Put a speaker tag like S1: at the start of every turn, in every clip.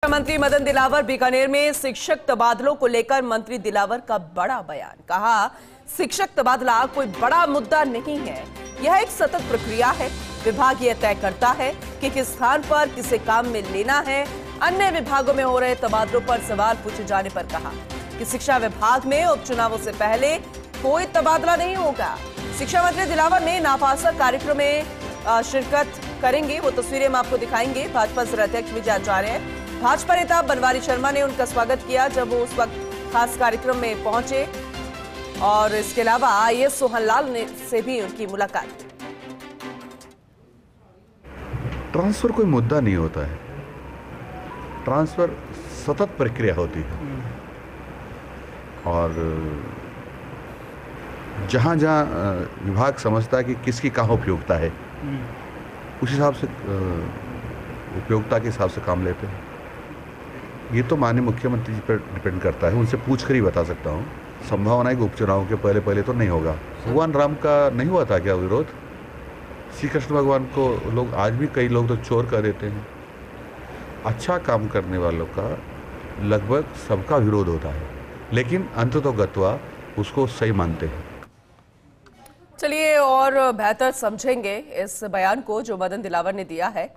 S1: मंत्री मदन दिलावर बीकानेर में शिक्षक तबादलों को लेकर मंत्री दिलावर का बड़ा बयान। कहा, शिक्षक तबादला कोई बड़ा मुद्दा नहीं है, यह एक सतत प्रक्रिया है। विभाग यह तय करता है कि किस स्थान पर किसे काम में लेना है। अन्य विभागों में हो रहे तबादलों पर सवाल पूछे जाने पर कहा कि शिक्षा विभाग में उपचुनावों से पहले कोई तबादला नहीं होगा। शिक्षा मंत्री दिलावर ने नाफासा कार्यक्रम में शिरकत करेंगे, वो तस्वीरें हम आपको दिखाएंगे। भाजपा जिला अध्यक्ष विजय आचार्य, भाजपा नेता बनवारी शर्मा ने उनका स्वागत किया जब वो उस वक्त खास कार्यक्रम में पहुंचे। और इसके अलावा आईएएस सोहनलाल ने से भी उनकी मुलाकात की।
S2: ट्रांसफर कोई मुद्दा नहीं होता है, ट्रांसफर सतत प्रक्रिया होती है और जहाँ जहाँ विभाग समझता है कि किसकी कहाँ उपयोगिता है, उस हिसाब से उपयोगिता के हिसाब से काम लेते हैं। ये तो माननीय मुख्यमंत्री जी पर डिपेंड करता है, उनसे पूछ कर ही बता सकता हूँ। संभावना है कि उपचुनाव के पहले तो नहीं होगा। भगवान राम का नहीं हुआ था क्या विरोध? श्री कृष्ण भगवान को लोग आज भी कई लोग तो चोर कर देते हैं। अच्छा काम करने वालों का लगभग सबका विरोध होता है, लेकिन अंततोगत्वा उसको सही मानते हैं।
S1: चलिए और बेहतर समझेंगे इस बयान को जो मदन दिलावर ने दिया है।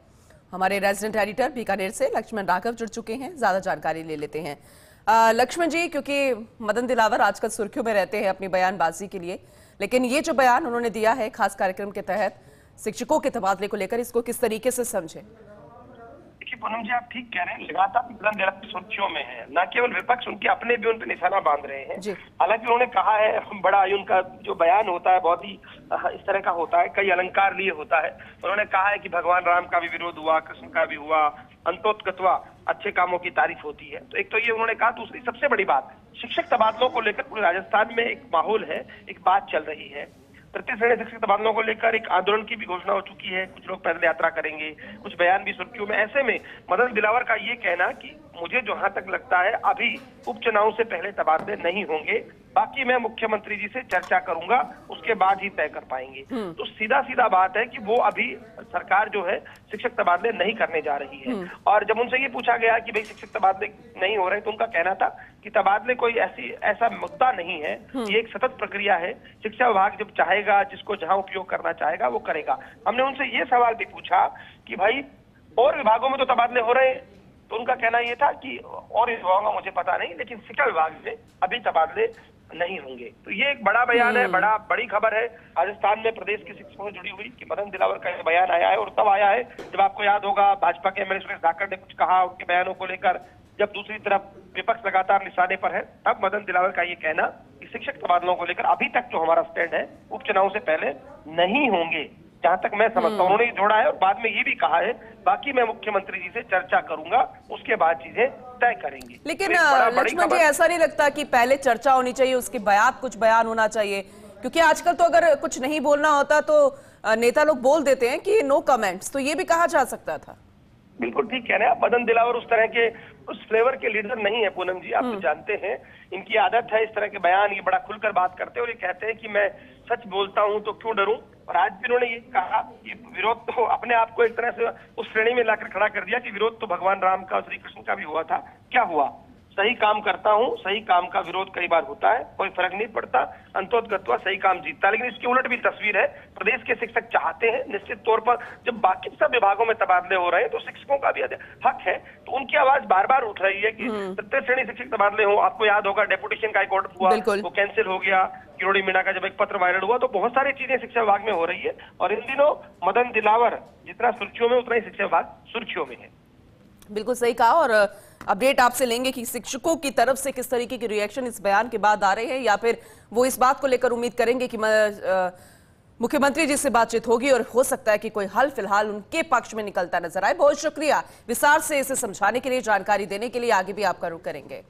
S1: हमारे रेजिडेंट एडिटर बीकानेर से लक्ष्मण राघव जुड़ चुके हैं, ज्यादा जानकारी ले लेते हैं। लक्ष्मण जी, क्योंकि मदन दिलावर आजकल सुर्खियों में रहते हैं अपनी बयानबाजी के लिए, लेकिन ये जो बयान उन्होंने दिया है खास कार्यक्रम के तहत शिक्षकों के तबादले को लेकर, इसको किस तरीके से समझे?
S3: देखिए पूनम जी, आप ठीक कह रहे हैं, लगातार मदन दिलावर सुर्खियों में है। न केवल विपक्ष, उनके अपने भी उन पर निशाना बांध रहे हैं। हालांकि उन्होंने कहा है, बड़ा उनका जो बयान होता है बहुत ही इस तरह का होता है, कई अलंकार लिए होता है। उन्होंने कहा है कि भगवान राम का भी विरोध हुआ, कृष्ण का भी हुआ, अंतोत्गत्वा अच्छे कामों की तारीफ होती है। तो एक तो ये उन्होंने कहा। दूसरी सबसे बड़ी बात, शिक्षक तबादलों को लेकर पूरे राजस्थान में एक माहौल है, एक बात चल रही है। तृतीय श्रेणी शिक्षक तबादलों को लेकर एक आंदोलन की भी घोषणा हो चुकी है। कुछ लोग पैदल यात्रा करेंगे, कुछ बयान भी सुर्खियों में। ऐसे में मदन दिलावर का ये कहना कि मुझे जहां तक लगता है अभी उपचुनाव से पहले तबादले नहीं होंगे, बाकी मैं मुख्यमंत्री जी से चर्चा करूंगा, उसके बाद ही तय कर पाएंगे। तो सीधा सीधा बात है कि वो अभी सरकार जो है शिक्षक तबादले नहीं करने जा रही है। और जब उनसे ये पूछा गया कि भाई शिक्षक तबादले नहीं हो रहे, तो उनका कहना था कि तबादले कोई ऐसा मुद्दा नहीं है, ये एक सतत प्रक्रिया है। शिक्षा विभाग जब चाहेगा, जिसको जहां उपयोग करना चाहेगा वो करेगा। हमने उनसे ये सवाल भी पूछा कि भाई और विभागों में तो तबादले हो रहे हैं, तो उनका कहना यह था कि और विभागों का मुझे पता नहीं, लेकिन शिक्षा विभाग में अभी तबादले नहीं होंगे। तो ये एक बड़ा बयान है, बड़ी खबर है राजस्थान में प्रदेश के शिक्षकों से जुड़ी हुई कि मदन दिलावर का बयान आया है। और तब आया है जब आपको याद होगा भाजपा के एमएलए सुरेश धाकड़ ने कुछ कहा उनके बयानों को लेकर, जब दूसरी तरफ विपक्ष लगातार निशाने पर है। तब मदन दिलावर का ये कहना कि शिक्षक तबादलों को लेकर अभी तक जो हमारा स्टैंड है, उपचुनाव से पहले नहीं होंगे, जहां तक मैं समझता हूँ। उन्होंने जोड़ा है और बाद में ये भी कहा है, बाकी मैं मुख्यमंत्री जी से चर्चा करूंगा, उसके बाद चीजें तय करेंगे।
S1: लेकिन लक्ष्मण जी, ऐसा नहीं लगता कि पहले चर्चा होनी चाहिए, उसके बाद कुछ बयान होना चाहिए? क्योंकि आजकल तो अगर कुछ नहीं बोलना होता तो नेता लोग बोल देते हैं कि नो कमेंट्स, तो ये भी कहा जा सकता था।
S3: बिल्कुल ठीक कह रहे हैं आप। मदन दिलावर उस तरह के उस फ्लेवर के लीडर नहीं है पूनम जी, आप तो जानते हैं। इनकी आदत है इस तरह के बयान, ये बड़ा खुलकर बात करते हैं और ये कहते हैं कि मैं सच बोलता हूं तो क्यों डरूं। और आज भी उन्होंने ये कहा कि विरोध तो अपने आप को एक तरह से उस श्रेणी में लाकर खड़ा कर दिया कि विरोध तो भगवान राम का, श्री कृष्ण का भी हुआ था। क्या हुआ? सही काम करता हूं, सही काम का विरोध कई बार होता है, कोई फर्क नहीं पड़ता, अंतोत्गत्वा सही काम जीतता है। लेकिन इसकी उलट भी तस्वीर है। प्रदेश के शिक्षक चाहते हैं निश्चित तौर पर, जब बाकी सब विभागों में तबादले हो रहे हैं तो शिक्षकों का भी हक है। तो उनकी आवाज बार बार उठ रही है कि तृतीय श्रेणी शिक्षक तबादले हो। आपको याद होगा डेपुटेशन का एक ऑर्डर हुआ, वो कैंसिल हो गया। किरोड़ी मीणा का जब एक पत्र वायरल हुआ, तो बहुत सारी चीजें शिक्षा विभाग में हो रही है। और इन दिनों मदन दिलावर जितना सुर्खियों में, उतना ही शिक्षा विभाग सुर्खियों में है।
S1: बिल्कुल सही कहा। और अपडेट आपसे लेंगे कि शिक्षकों की तरफ से किस तरीके के रिएक्शन इस बयान के बाद आ रहे हैं, या फिर वो इस बात को लेकर उम्मीद करेंगे कि मुख्यमंत्री जी से बातचीत होगी और हो सकता है कि कोई हल फिलहाल उनके पक्ष में निकलता नजर आए। बहुत शुक्रिया विस्तार से इसे समझाने के लिए, जानकारी देने के लिए। आगे भी आपका रुख करेंगे।